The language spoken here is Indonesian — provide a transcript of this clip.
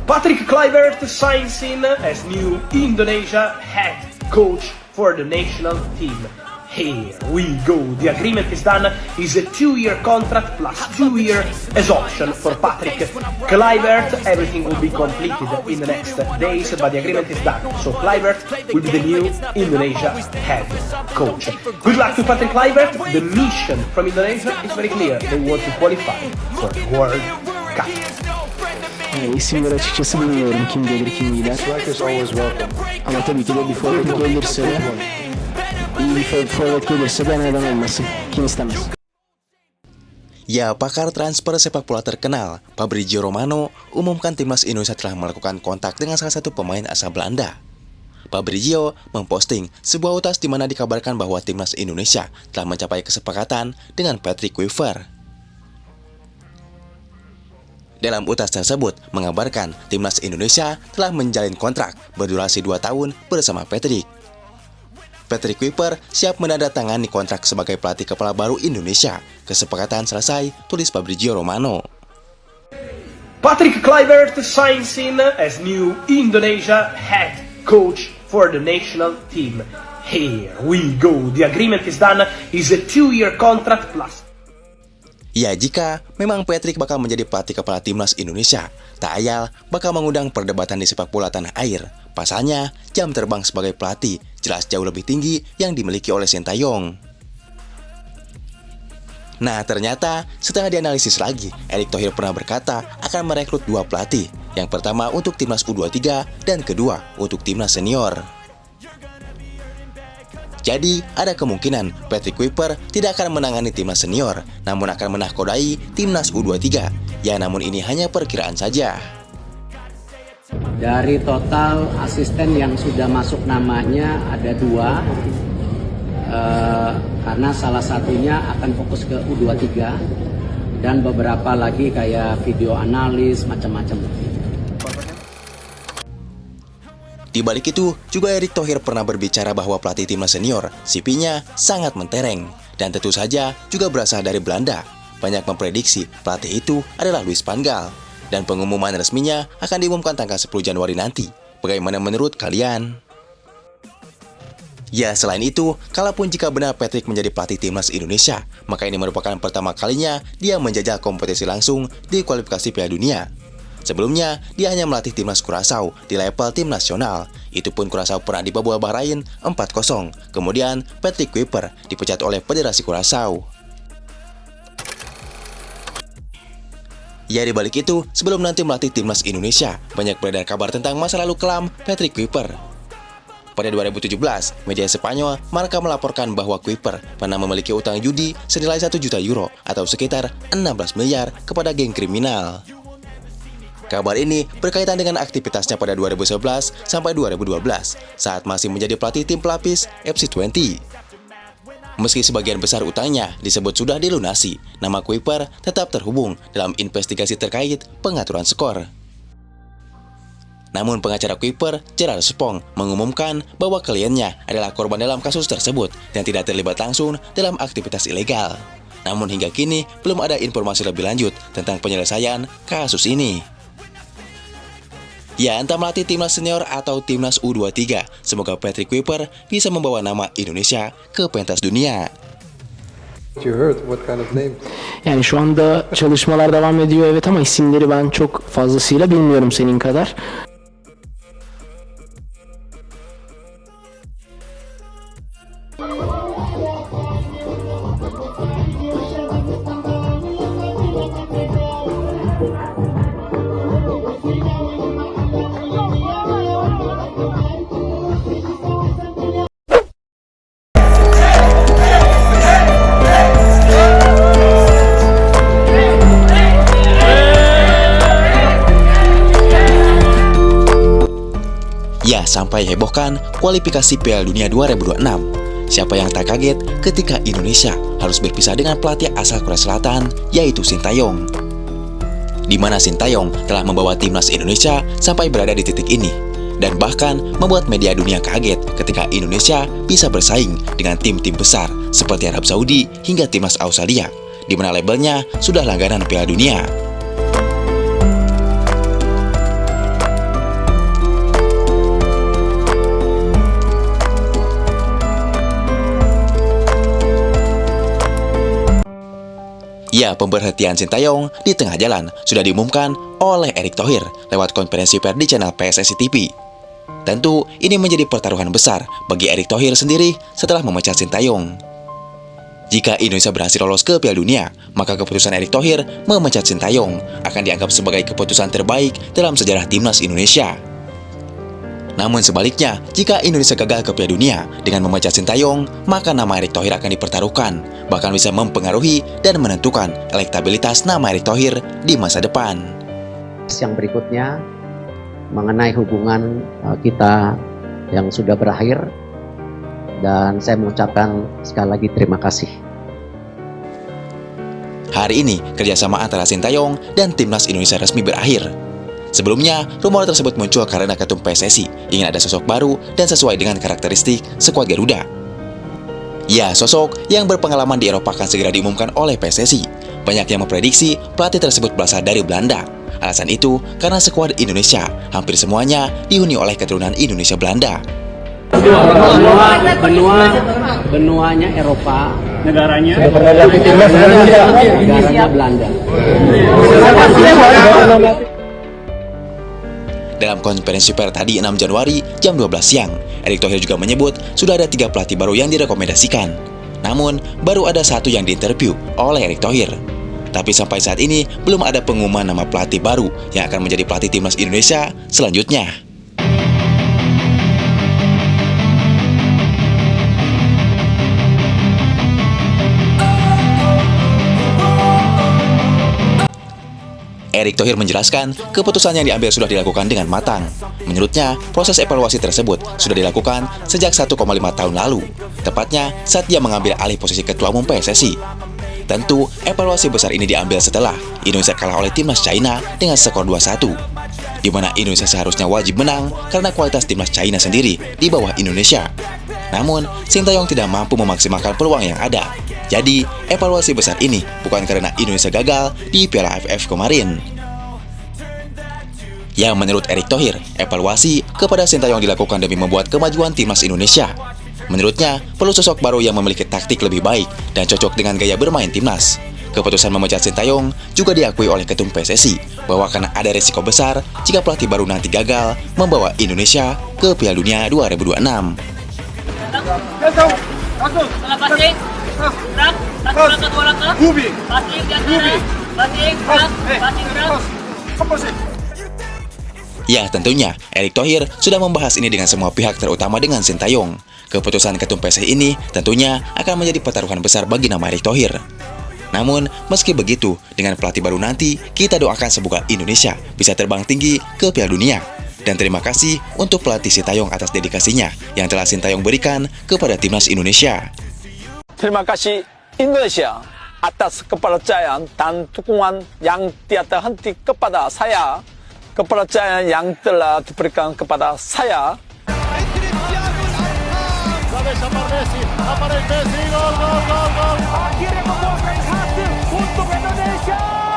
Patrick Kluivert signs in as new Indonesia head coach for the national team. Here we go. The agreement is done. It's a 2-year contract plus 2 years as option for Patrick Kluivert. Everything will be completed in the next days, but the agreement is done. So Kluivert will be the new Indonesia head coach. Good luck to Patrick Kluivert. The mission from Indonesia is very clear. They want to qualify for the World Cup. İsimleri açıkçası bilmiyorum, kim gelir kim gider. Ama tabii ki de bir forvet gelirse de, iyi bir forvet gelirse de neden olmasın, kim istemez. Ya, pakar transfer sepak bola terkenal, Fabrizio Romano, umumkan timnas Indonesia telah melakukan kontak dengan salah satu pemain asal Belanda. Fabrizio memposting sebuah utas di mana dikabarkan bahwa timnas Indonesia telah mencapai kesepakatan dengan Patrick Kluivert. Dalam utas tersebut mengabarkan timnas Indonesia telah menjalin kontrak berdurasi 2 tahun bersama Patrick. Patrick Kluivert siap menandatangani kontrak sebagai pelatih kepala baru Indonesia. Kesepakatan selesai, tulis Fabrizio Romano. Patrick Kluivert signs in as new Indonesia head coach for the national team. Here we go. The agreement is done. It's a 2-year contract plus. Ya, jika memang Patrick bakal menjadi pelatih kepala timnas Indonesia, tak ayal bakal mengundang perdebatan di sepak bola tanah air. Pasalnya, jam terbang sebagai pelatih jelas jauh lebih tinggi yang dimiliki oleh Sintayong. Nah, ternyata setelah dianalisis lagi, Erick Thohir pernah berkata akan merekrut 2 pelatih. Yang pertama untuk timnas U23 dan kedua untuk timnas senior. Jadi, ada kemungkinan Patrick Kluivert tidak akan menangani timnas senior, namun akan menahkodai timnas U23. Ya, namun ini hanya perkiraan saja. Dari total asisten yang sudah masuk namanya ada 2, karena salah satunya akan fokus ke U23 dan beberapa lagi kayak video analis macam-macam. Di balik itu, juga Erick Thohir pernah berbicara bahwa pelatih timnas senior, CV-nya sangat mentereng. Dan tentu saja juga berasal dari Belanda. Banyak memprediksi pelatih itu adalah Louis van Gaal. Dan pengumuman resminya akan diumumkan tanggal 10 Januari nanti. Bagaimana menurut kalian? Ya, selain itu, kalaupun jika benar Patrick menjadi pelatih timnas Indonesia, maka ini merupakan pertama kalinya dia menjajal kompetisi langsung di kualifikasi Piala Dunia. Sebelumnya, dia hanya melatih timnas Curaçao di level tim nasional. Itu pun Curaçao pernah dibobol Bahrain 4-0. Kemudian, Patrick Kluivert dipecat oleh Federasi Curaçao. Ya, di balik itu, sebelum nanti melatih timnas Indonesia, banyak beredar kabar tentang masa lalu kelam Patrick Kluivert. Pada 2017, media Spanyol Marca melaporkan bahwa Kluivert pernah memiliki utang judi senilai 1 juta euro atau sekitar 16 miliar kepada geng kriminal. Kabar ini berkaitan dengan aktivitasnya pada 2011 sampai 2012 saat masih menjadi pelatih tim pelapis FC20. Meski sebagian besar utangnya disebut sudah dilunasi, nama Kluivert tetap terhubung dalam investigasi terkait pengaturan skor. Namun pengacara Kluivert, Gerard Spong, mengumumkan bahwa kliennya adalah korban dalam kasus tersebut dan tidak terlibat langsung dalam aktivitas ilegal. Namun hingga kini belum ada informasi lebih lanjut tentang penyelesaian kasus ini. Ya, entah melatih timnas senior atau timnas U23, semoga Patrick Kluivert bisa membawa nama Indonesia ke pentas dunia. Yani şu anda çalışmalar devam ediyor evet, ama isimleri ben çok fazlasıyla bilmiyorum senin kadar. Ya, sampai hebohkan kualifikasi Piala Dunia 2026. Siapa yang tak kaget ketika Indonesia harus berpisah dengan pelatih asal Korea Selatan, yaitu Sintayong. Di mana Sintayong telah membawa timnas Indonesia sampai berada di titik ini. Dan bahkan membuat media dunia kaget ketika Indonesia bisa bersaing dengan tim-tim besar seperti Arab Saudi hingga timnas Australia, di mana labelnya sudah langganan Piala Dunia. Ya, pemberhentian Sintayong di tengah jalan sudah diumumkan oleh Erick Thohir lewat konferensi pers di channel PSSI TV. Tentu, ini menjadi pertaruhan besar bagi Erick Thohir sendiri setelah memecat Sintayong. Jika Indonesia berhasil lolos ke Piala Dunia, maka keputusan Erick Thohir memecat Sintayong akan dianggap sebagai keputusan terbaik dalam sejarah timnas Indonesia. Namun sebaliknya, jika Indonesia gagal ke Piala Dunia dengan memecat Sintayong, maka nama Erick Thohir akan dipertaruhkan, bahkan bisa mempengaruhi dan menentukan elektabilitas nama Erick Thohir di masa depan. Yang berikutnya mengenai hubungan kita yang sudah berakhir, dan saya mengucapkan sekali lagi terima kasih. Hari ini, kerjasama antara Sintayong dan timnas Indonesia resmi berakhir. Sebelumnya, rumor tersebut muncul karena ketum PSSI ingin ada sosok baru dan sesuai dengan karakteristik skuad Garuda. Ya, sosok yang berpengalaman di Eropa akan segera diumumkan oleh PSSI. Banyak yang memprediksi pelatih tersebut berasal dari Belanda. Alasan itu karena skuad Indonesia hampir semuanya dihuni oleh keturunan Indonesia Belanda. Benuanya Eropa, negaranya Belanda. Dalam konferensi pers tadi 6 Januari jam 12 siang, Erick Thohir juga menyebut sudah ada 3 pelatih baru yang direkomendasikan. Namun, baru ada 1 yang diinterview oleh Erick Thohir. Tapi sampai saat ini belum ada pengumuman nama pelatih baru yang akan menjadi pelatih timnas Indonesia selanjutnya. Erick Thohir menjelaskan, keputusan yang diambil sudah dilakukan dengan matang. Menurutnya, proses evaluasi tersebut sudah dilakukan sejak 1,5 tahun lalu, tepatnya saat dia mengambil alih posisi Ketua Umum PSSI. Tentu, evaluasi besar ini diambil setelah Indonesia kalah oleh timnas China dengan skor 2-1, di mana Indonesia seharusnya wajib menang karena kualitas timnas China sendiri di bawah Indonesia. Namun, Sintayong tidak mampu memaksimalkan peluang yang ada. Jadi, evaluasi besar ini bukan karena Indonesia gagal di Piala AFF kemarin. Yang menurut Erick Thohir, evaluasi kepada Sintayong dilakukan demi membuat kemajuan timnas Indonesia. Menurutnya, perlu sosok baru yang memiliki taktik lebih baik dan cocok dengan gaya bermain timnas. Keputusan memecat Sintayong juga diakui oleh ketum PSSI bahwa karena ada risiko besar jika pelatih baru nanti gagal membawa Indonesia ke Piala Dunia 2026. Ya, tentunya Erick Thohir sudah membahas ini dengan semua pihak, terutama dengan Sintayong. Keputusan ketum PSSI ini tentunya akan menjadi pertaruhan besar bagi nama Erick Thohir. Namun, meski begitu, dengan pelatih baru nanti, kita doakan semoga Indonesia bisa terbang tinggi ke Piala Dunia. Dan terima kasih untuk pelatih Sintayong atas dedikasinya yang telah Sintayong berikan kepada timnas Indonesia. Terima kasih Indonesia atas kepercayaan dan dukungan yang tiada henti kepada saya. Kepercayaan yang telah diberikan kepada saya. Akhirnya membuahkan hasil untuk Indonesia.